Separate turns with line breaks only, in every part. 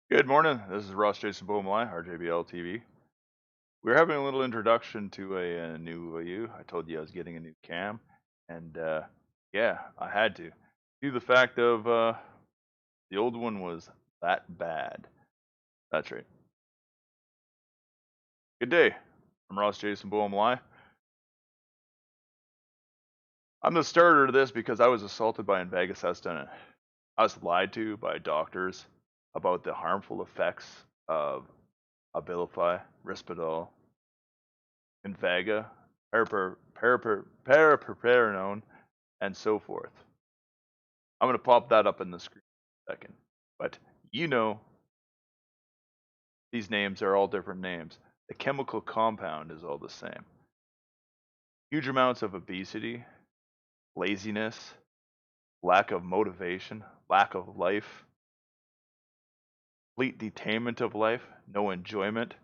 Good morning. This is Ross Jason Beaumont, RJBL TV. We're having a little introduction to a new you. I told you I was getting a new cam, and yeah, I had to. Due to the fact of the old one was that bad. That's right. Good day. I'm Ross Jason Beaumont. I'm the starter of this because I was assaulted by Invega SUSTENNA. I was lied to by doctors about the harmful effects of Abilify, Risperdal, Invega, paliperidone, and so forth. I'm going to pop that up in the screen in a second. But you know, these names are all different names. The chemical compound is all the same. Huge amounts of obesity, laziness, lack of motivation, lack of life, complete detainment of life, no enjoyment,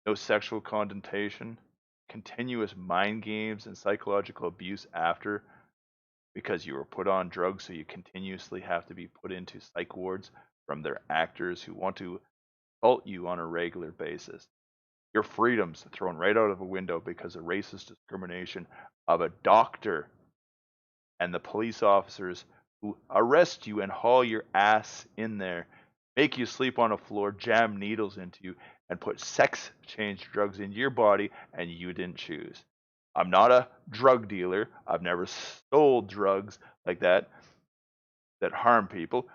no sexual contentation, continuous mind games and psychological abuse after, because you were put on drugs, so you continuously have to be put into psych wards from their actors who want to assault you on a regular basis. Your freedoms thrown right out of a window because of racist discrimination of a doctor and the police officers who arrest you and haul your ass in there, make you sleep on a floor, jam needles into you, and put sex change drugs into your body, and you didn't choose. I'm not a drug dealer. I've never stole drugs like that harm people.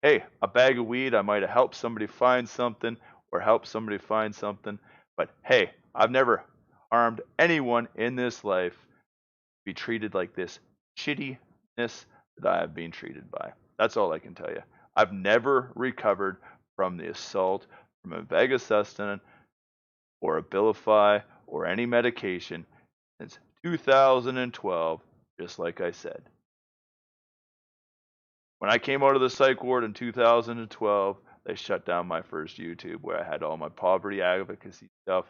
Hey, a bag of weed, I might have helped somebody find something or helped somebody find something. But hey, I've never harmed anyone in this life be treated like this shittiness that I have been treated by. That's all I can tell you. I've never recovered from the assault from a Invega Sustenna or Abilify or any medication since 2012, just like I said. When I came out of the psych ward in 2012, they shut down my first YouTube where I had all my poverty advocacy stuff,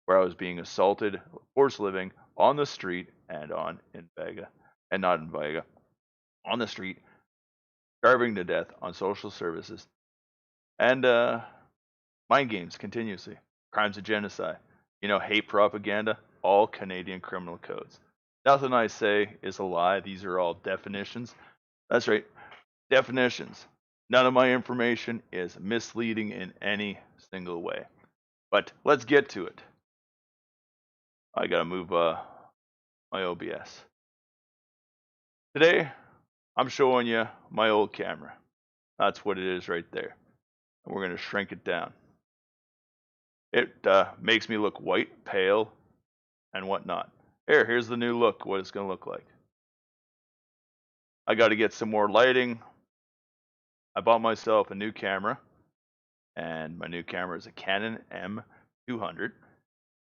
where I was being assaulted, forced living on the street and in Vega, and not in Vega, on the street, starving to death on social services, and mind games continuously, crimes of genocide, hate propaganda, all Canadian criminal codes. Nothing I say is a lie. These are all definitions. That's right, definitions. None of my information is misleading in any single way. But let's get to it. I gotta move my OBS. Today, I'm showing you my old camera. That's what it is right there. And we're gonna shrink it down. It makes me look white, pale, and whatnot. Here's the new look, what it's gonna look like. I gotta get some more lighting. I bought myself a new camera, and my new camera is a Canon M200,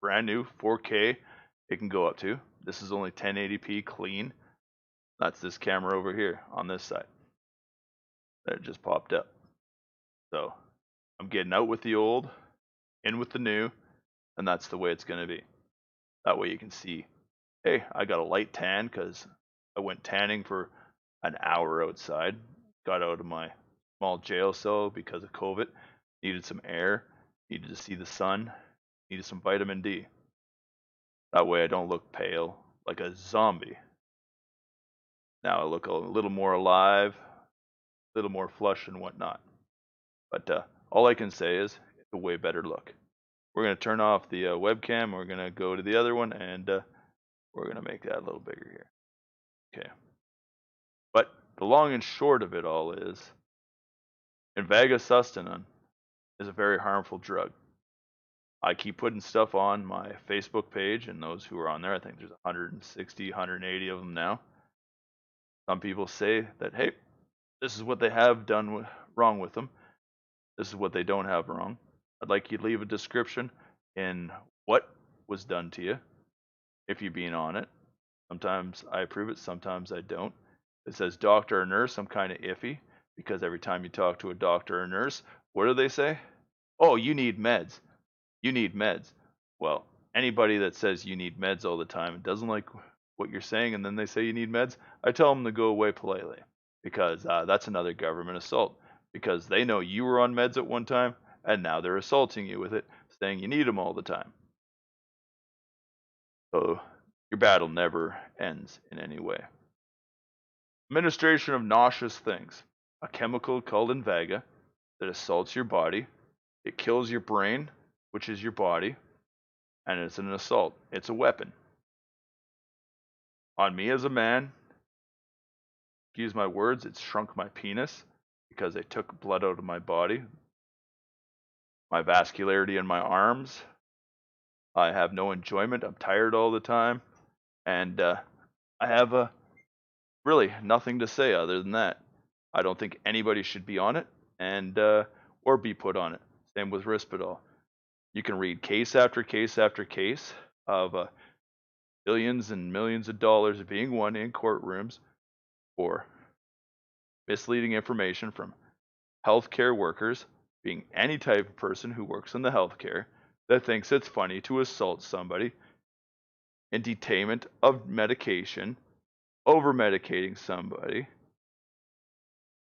brand new, 4K. It can go up to. This is only 1080p clean. That's this camera over here on this side that just popped up. So I'm getting out with the old, in with the new, and that's the way it's going to be. That way you can see, hey, I got a light tan because I went tanning for an hour outside. Got out of my small jail cell because of COVID. Needed some air, needed to see the sun, needed some vitamin D. That way I don't look pale like a zombie. Now I look a little more alive, a little more flush and whatnot. But all I can say is it's a way better look. We're going to turn off the webcam. We're going to go to the other one, and we're going to make that a little bigger here. Okay. But the long and short of it all is, Invega Sustenna is a very harmful drug. I keep putting stuff on my Facebook page, and those who are on there, I think there's 160, 180 of them now. Some people say that, hey, this is what they have done wrong with them. This is what they don't have wrong. I'd like you to leave a description in what was done to you, if you've been on it. Sometimes I approve it, sometimes I don't. It says doctor or nurse, I'm kind of iffy, because every time you talk to a doctor or nurse, what do they say? Oh, you need meds. You need meds. Well, anybody that says you need meds all the time and doesn't like what you're saying, and then they say you need meds, I tell them to go away politely, because that's another government assault, because they know you were on meds at one time, and now they're assaulting you with it, saying you need them all the time. So your battle never ends in any way. Administration of nauseous things. A chemical called Invega that assaults your body. It kills your brain, which is your body, and it's an assault. It's a weapon. On me as a man, excuse my words, it's shrunk my penis because they took blood out of my body. My vascularity in my arms. I have no enjoyment. I'm tired all the time. And I have really nothing to say other than that. I don't think anybody should be on it, and or be put on it. Same with Risperdal. You can read case after case after case of billions and millions of dollars being won in courtrooms for misleading information from healthcare workers, being any type of person who works in the healthcare that thinks it's funny to assault somebody, in detainment of medication, over medicating somebody,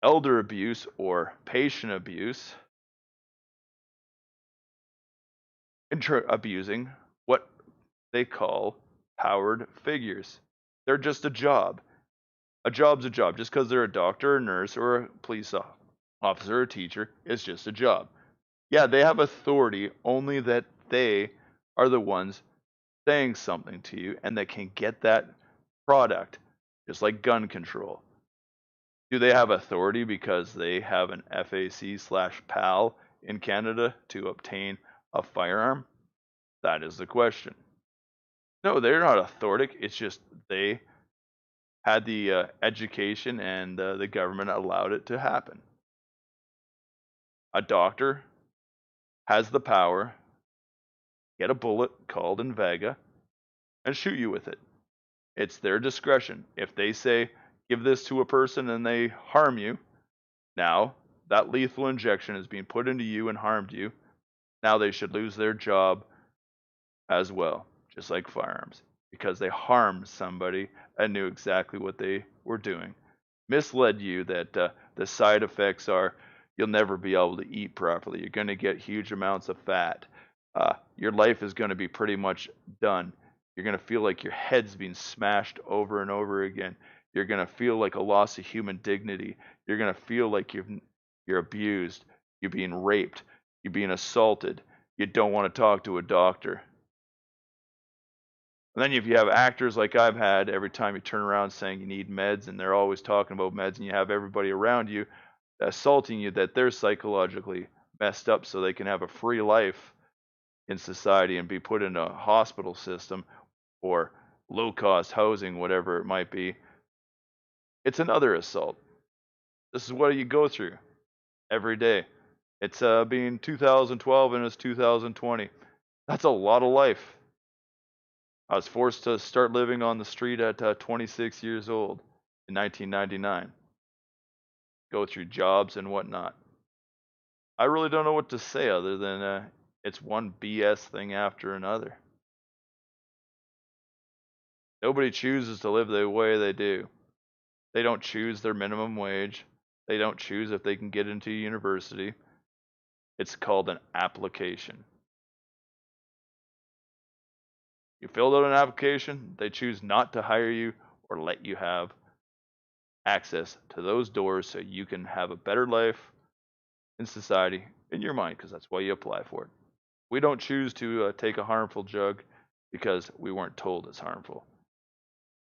elder abuse or patient abuse, abusing what they call powered figures. They're just a job. A job's a job. Just because they're a doctor or nurse or a police officer or teacher, it's just a job. Yeah, they have authority, only that they are the ones saying something to you and they can get that product, just like gun control. Do they have authority because they have an FAC/PAL in Canada to obtain a firearm? That is the question. No, they're not authoritative. It's just they had the education, and the government allowed it to happen. A doctor has the power, get a bullet called Invega, and shoot you with it. It's their discretion. If they say, give this to a person and they harm you, now that lethal injection is being put into you and harmed you. Now they should lose their job as well, just like firearms, because they harmed somebody and knew exactly what they were doing. Misled you that the side effects are you'll never be able to eat properly. You're going to get huge amounts of fat. Your life is going to be pretty much done. You're going to feel like your head's being smashed over and over again. You're going to feel like a loss of human dignity. You're going to feel like you're abused. You're being raped. You're being assaulted. You don't want to talk to a doctor. And then if you have actors like I've had, every time you turn around saying you need meds and they're always talking about meds, and you have everybody around you assaulting you that they're psychologically messed up so they can have a free life in society and be put in a hospital system or low-cost housing, whatever it might be. It's another assault. This is what you go through every day. It's being 2012 and it's 2020. That's a lot of life. I was forced to start living on the street at 26 years old in 1999. Go through jobs and whatnot. I really don't know what to say other than it's one BS thing after another. Nobody chooses to live the way they do. They don't choose their minimum wage. They don't choose if they can get into university. It's called an application. You filled out an application, they choose not to hire you or let you have access to those doors so you can have a better life in society in your mind, because that's why you apply for it. We don't choose to take a harmful drug because we weren't told it's harmful.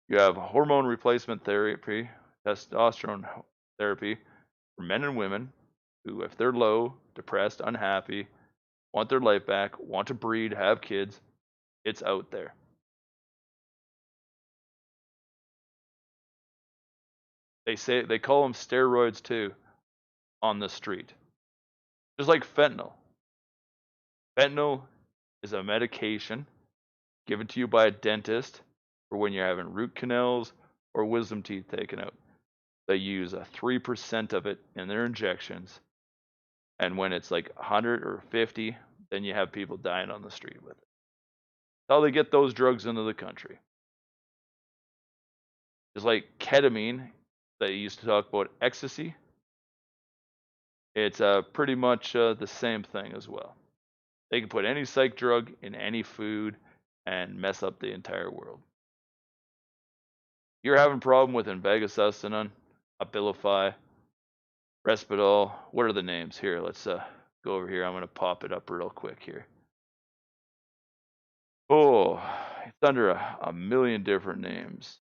You have hormone replacement therapy, testosterone therapy for men and women who, if they're low, depressed, unhappy, want their life back, want to breed, have kids, it's out there. They call them steroids too on the street. Just like fentanyl. Fentanyl is a medication given to you by a dentist for when you're having root canals or wisdom teeth taken out. They use a 3% of it in their injections. And when it's like 100 or 50, then you have people dying on the street with it. That's how they get those drugs into the country. It's like ketamine, they used to talk about ecstasy. It's pretty much the same thing as well. They can put any psych drug in any food and mess up the entire world. You're having a problem with Invega, SUSTENNA, Abilify, Risperdal. What are the names? Here, let's go over here. I'm going to pop it up real quick here. Oh, it's under a million different names.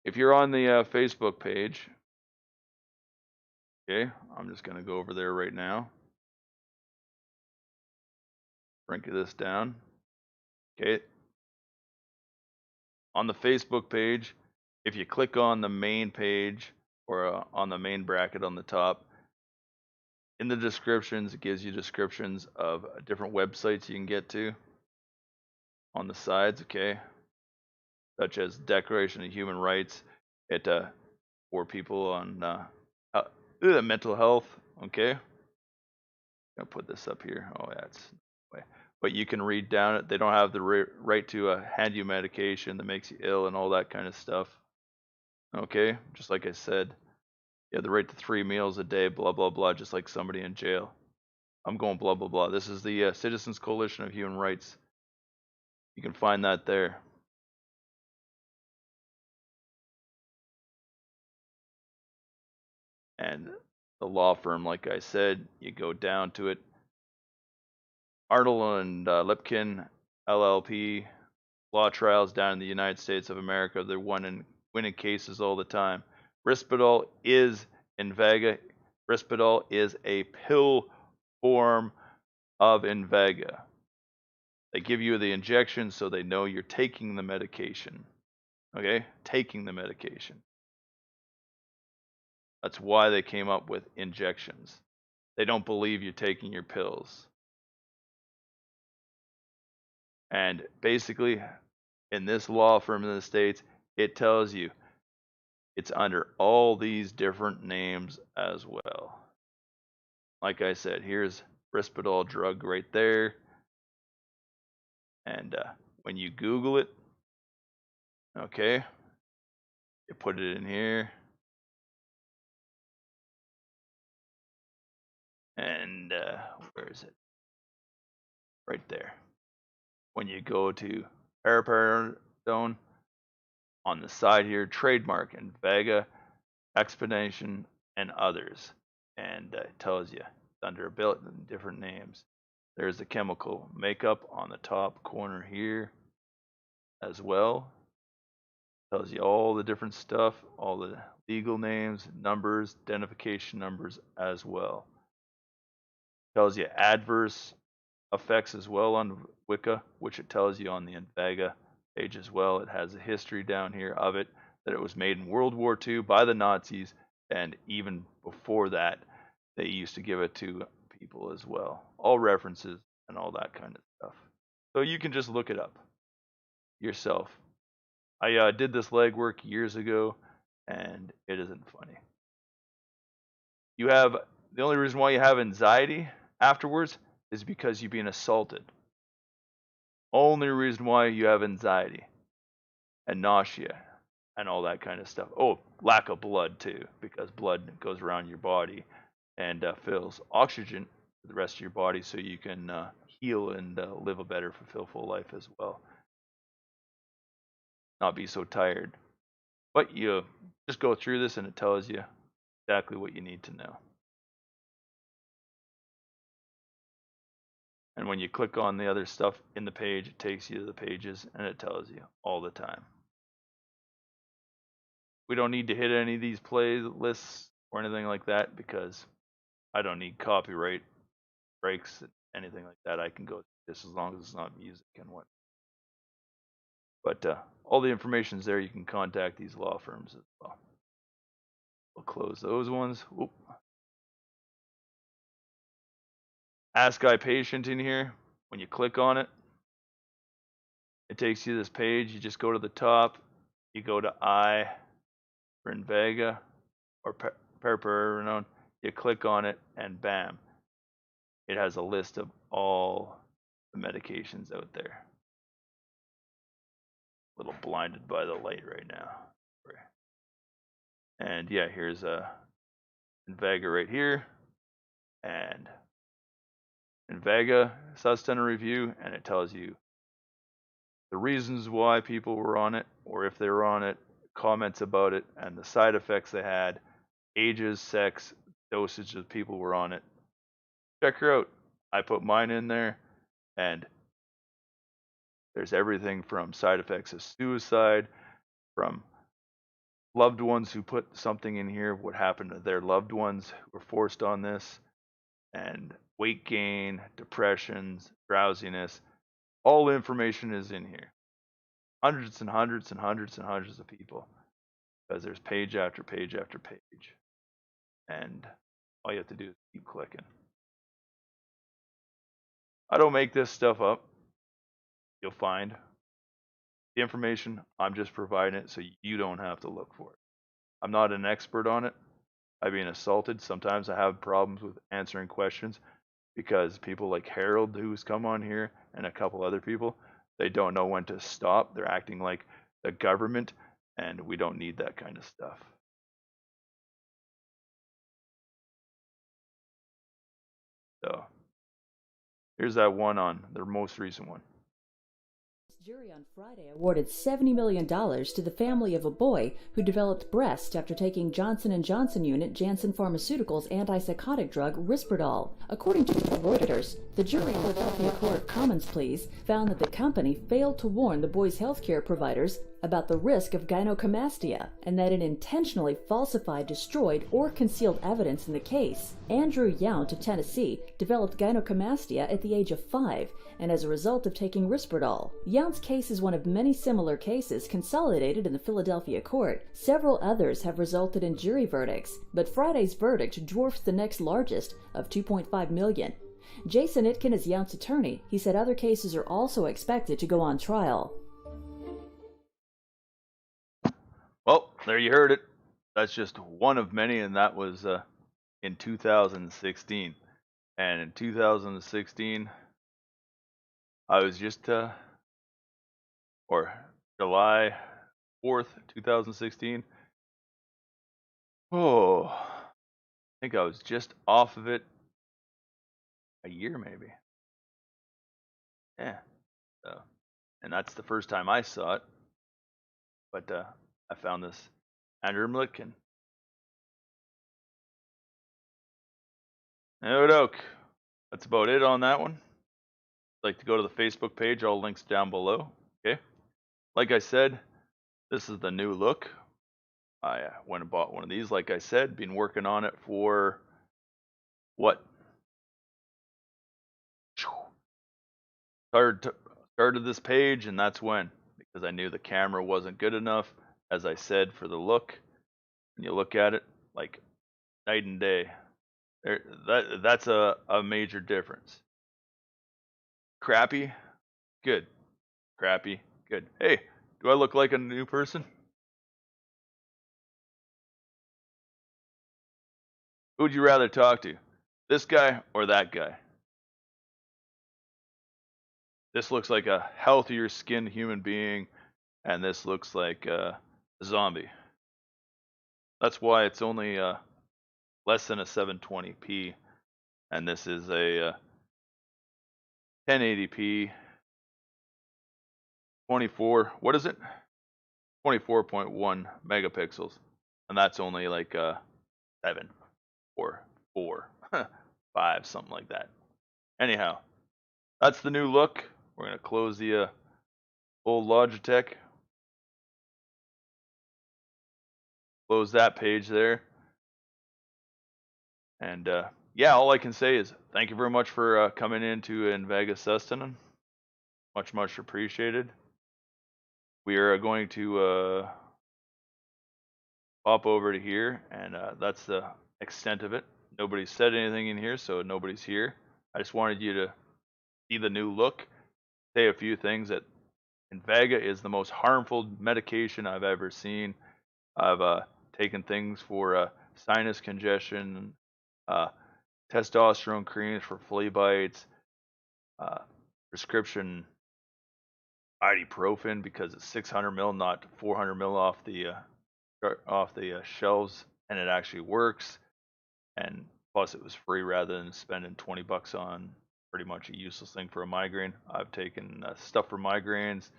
If you're on the Facebook page, okay, I'm just going to go over there right now. Shrink this down. Okay. On the Facebook page, if you click on the main page or on the main bracket on the top, in the descriptions, it gives you descriptions of different websites you can get to on the sides, okay? Such as Declaration of Human Rights, it for people on mental health, okay? I'll put this up here. Oh, that's way. But you can read down it. They don't have the right to hand you medication that makes you ill and all that kind of stuff. Okay, just like I said, you have the right to 3 meals a day, blah, blah, blah, just like somebody in jail. I'm going blah, blah, blah. This is the Citizens Coalition of Human Rights. You can find that there. And the law firm, like I said, you go down to it. Arnold and Lipkin, LLP, law trials down in the United States of America. They're winning cases all the time. Risperdal is Invega. Risperdal is a pill form of Invega. They give you the injection so they know you're taking the medication. Okay? Taking the medication. That's why they came up with injections. They don't believe you're taking your pills. And basically, in this law firm in the States, it tells you it's under all these different names as well. Like I said, here's Risperdal drug right there. And when you Google it, okay, you put it in here. And where is it? Right there. When you go to paliperidone, on the side here, trademark and Vega, explanation, and others. And it tells you it's under a billet and different names. There's the chemical makeup on the top corner here as well. Tells you all the different stuff, all the legal names, numbers, identification numbers as well. Tells you adverse effects as well on Wicca, which it tells you on the Invega page as well. It has a history down here of it, that it was made in World War II by the Nazis, and even before that, they used to give it to people as well. All references and all that kind of stuff. So you can just look it up yourself. I did this legwork years ago, and it isn't funny. The only reason why you have anxiety afterwards is because you've been assaulted. Only reason why you have anxiety and nausea and all that kind of stuff. Oh, lack of blood too, because blood goes around your body and fills oxygen to the rest of your body so you can heal and live a better, fulfilled life as well. Not be so tired. But you just go through this and it tells you exactly what you need to know. And when you click on the other stuff in the page, it takes you to the pages and it tells you all the time. We don't need to hit any of these playlists or anything like that because I don't need copyright breaks, anything like that. I can go this as long as it's not music and what. But all the information's there. You can contact these law firms as well. We'll close those ones. Whoop. Ask iPatient in here. When you click on it, it takes you to this page. You just go to the top. You go to I for Invega or paliperidone. You click on it, and bam, it has a list of all the medications out there. A little blinded by the light right now. And yeah, here's a Invega right here, and Invega SUSTENNA review, and it tells you the reasons why people were on it, or if they were on it, comments about it, and the side effects they had, ages, sex, dosage of people were on it. Check her out. I put mine in there, and there's everything from side effects of suicide, from loved ones who put something in here, what happened to their loved ones who were forced on this, and weight gain, depressions, drowsiness. All the information is in here. Hundreds and hundreds and hundreds and hundreds of people. Because there's page after page after page. And all you have to do is keep clicking. I don't make this stuff up. You'll find the information. I'm just providing it so you don't have to look for it. I'm not an expert on it. I've been assaulted. Sometimes I have problems with answering questions because people like Harold, who's come on here, and a couple other people, they don't know when to stop. They're acting like the government, and we don't need that kind of stuff. So here's that one on their most recent one.
Jury on Friday awarded $70 million to the family of a boy who developed breast after taking Johnson & Johnson unit Janssen Pharmaceuticals antipsychotic drug Risperdal. According to Reuters, the jury in Philadelphia Court of Commons Pleas found that the company failed to warn the boy's healthcare providers about the risk of gynecomastia and that it intentionally falsified, destroyed, or concealed evidence in the case. Andrew Yount of Tennessee developed gynecomastia at the age of 5 and as a result of taking Risperdal. Yount's case is one of many similar cases consolidated in the Philadelphia court. Several others have resulted in jury verdicts, but Friday's verdict dwarfs the next largest of $2.5 million. Jason Itkin is Yount's attorney. He said other cases are also expected to go on trial.
Well, there you heard it. That's just one of many, and that was in 2016. And in 2016, I was just, or July 4th, 2016. Oh, I think I was just off of it a year, maybe. Yeah. So, and that's the first time I saw it. But I found this Andrew Mlitkin. Okie-doke. That's about it on that one. If you'd like to go to the Facebook page, all links down below. Okay. Like I said, this is the new look. I went and bought one of these. Like I said, been working on it for what? Started this page, and that's when, because I knew the camera wasn't good enough, as I said, for the look. And you look at it, like night and day. That's a major difference. Crappy, good. Crappy, good. Hey, do I look like a new person? Who would you rather talk to? This guy or that guy? This looks like a healthier skinned human being, and this looks like a zombie. That's why it's only less than a 720p, and this is a 1080p 24, what is it? 24.1 megapixels, and that's only like 7 or 4, 5, something like that. Anyhow, that's the new look. We're gonna close the old Logitech. Close that page there. And yeah, all I can say is thank you very much for coming into SUSTENNA. Much appreciated. We are going to pop over to here, and that's the extent of it. Nobody said anything in here, so nobody's here. I just wanted you to see the new look, say a few things. That Invega is the most harmful medication I've ever seen. I've taken things for sinus congestion, testosterone creams for flea bites, prescription ibuprofen because it's 600 mil, not 400 mil off the shelves, and it actually works. And plus, it was free rather than spending $20 on pretty much a useless thing for a migraine. I've taken stuff for migraines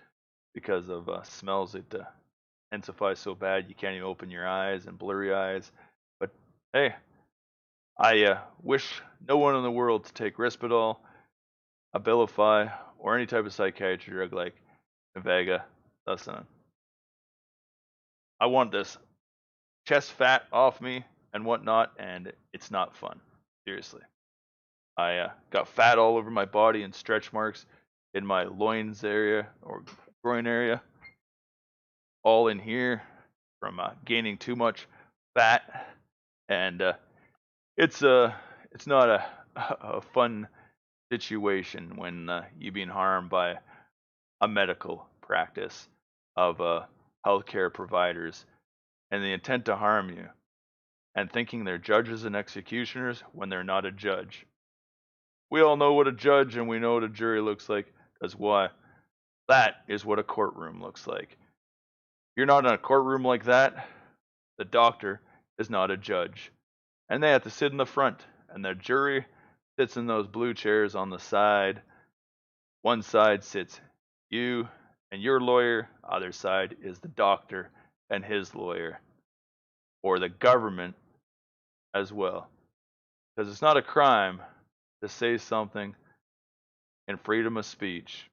because of smells that intensify so bad you can't even open your eyes and blurry eyes. But hey, I wish no one in the world to take Risperdal, Abilify, or any type of psychiatry drug like Invega. SUSTENNA. I want this chest fat off me and whatnot, and it's not fun. Seriously. I got fat all over my body and stretch marks in my loins area or groin area, all in here from gaining too much fat, and it's not a fun situation when you're being harmed by a medical practice of healthcare providers and the intent to harm you, and thinking they're judges and executioners when they're not a judge. We all know what a judge and we know what a jury looks like, because why? That is what a courtroom looks like. If you're not in a courtroom like that, the doctor is not a judge. And they have to sit in the front, and the jury sits in those blue chairs on the side. One side sits you and your lawyer, other side is the doctor and his lawyer, or the government as well. Because it's not a crime to say something in freedom of speech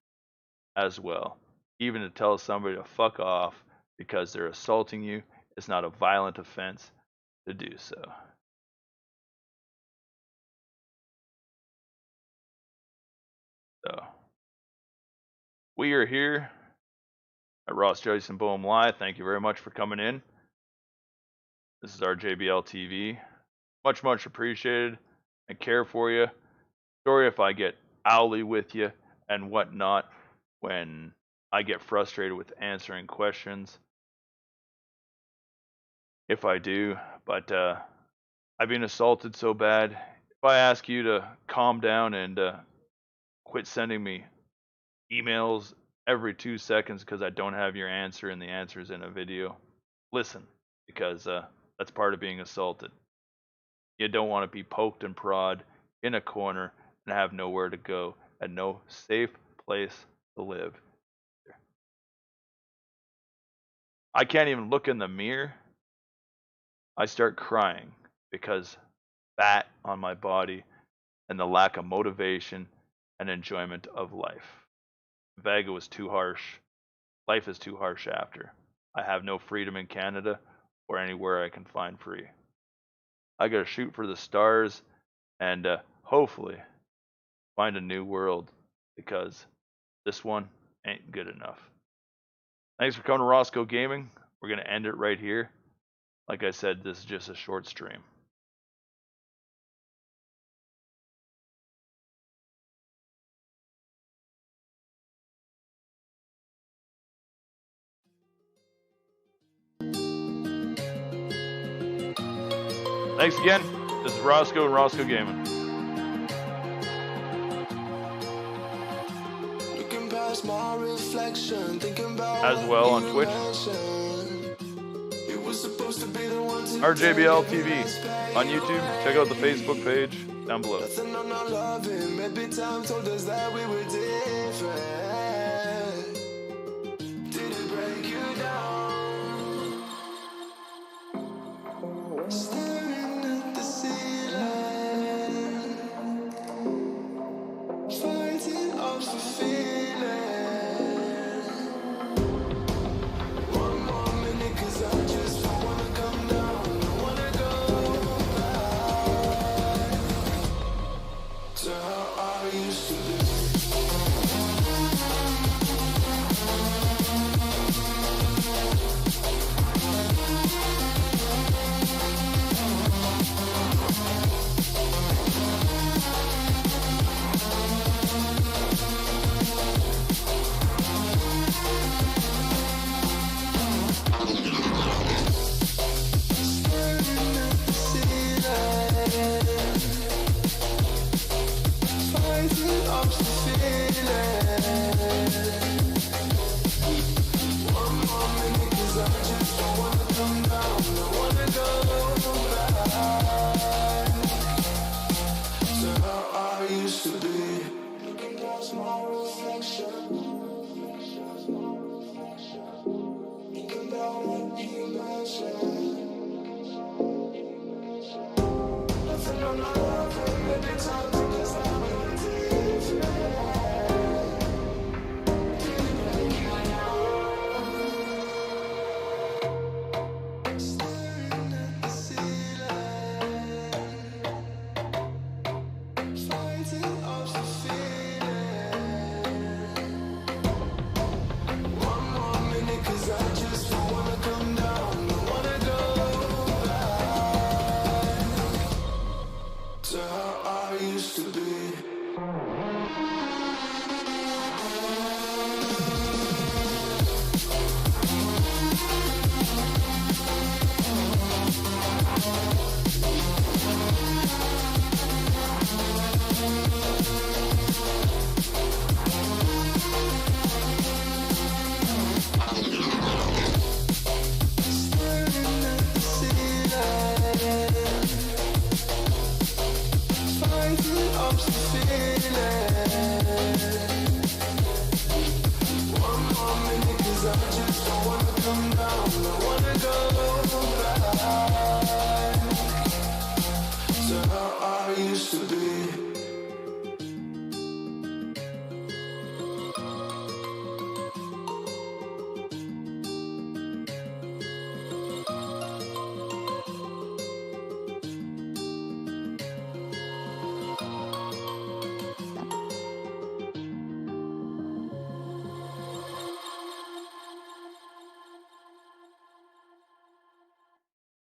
as well. Even to tell somebody to fuck off because they're assaulting you. It's not a violent offense to do so. So, we are here at Ross Joyce and Boehm Live. Thank you very much for coming in. This is our JBL TV. Much, much appreciated and care for you. Sorry if I get owly with you and whatnot when I get frustrated with answering questions. If I do, but I've been assaulted so bad. If I ask you to calm down and quit sending me emails every 2 seconds because I don't have your answer and the answer's in a video, listen, because that's part of being assaulted. You don't want to be poked and prod in a corner and have nowhere to go and no safe place to live. I can't even look in the mirror. I start crying because fat on my body and the lack of motivation and enjoyment of life. Vega was too harsh. Life is too harsh after. I have no freedom in Canada or anywhere I can find free. I gotta shoot for the stars and hopefully find a new world because this one ain't good enough. Thanks for coming to Roscoe Gaming. We're gonna end it right here. Like I said, this is just a short stream. Thanks again. This is Roscoe and Roscoe Gaming. As well on Twitch. RJBL TV on YouTube. Check out the Facebook page down below.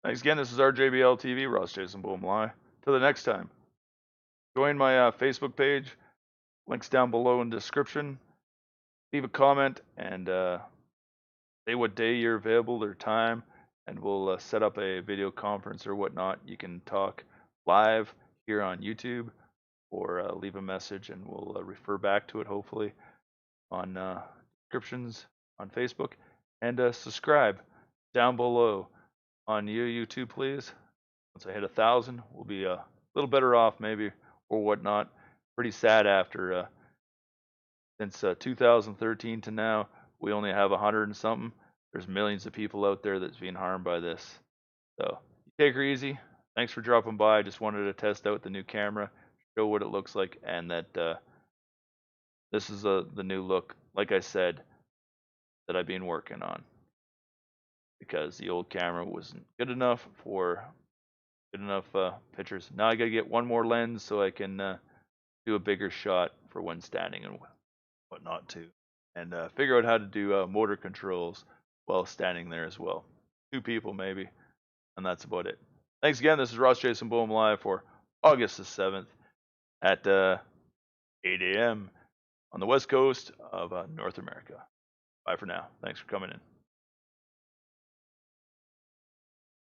Thanks again. This is RJBL TV, Ross Jason Boom Live. Till the next time. Join my Facebook page. Links down below in the description. Leave a comment and say what day you're available or time, and we'll set up a video conference or whatnot. You can talk live here on YouTube, or leave a message and we'll refer back to it hopefully on descriptions on Facebook. And subscribe down below on YouTube, please. Once I hit 1,000, we'll be a little better off maybe, or whatnot. Pretty sad after since 2013 to now, we only have 100 and something. There's millions of people out there that's being harmed by this. So take her easy. Thanks for dropping by. I just wanted to test out the new camera, show what it looks like, and that this is the new look, like I said, that I've been working on. Because the old camera wasn't good enough for good enough pictures. Now I gotta get one more lens so I can do a bigger shot for when standing and whatnot too, and figure out how to do motor controls while standing there as well. 2 people maybe, and that's about it. Thanks again. This is Ross Jason Boom Live for August the 7th at 8 a.m. on the west coast of North America. Bye for now. Thanks for coming in.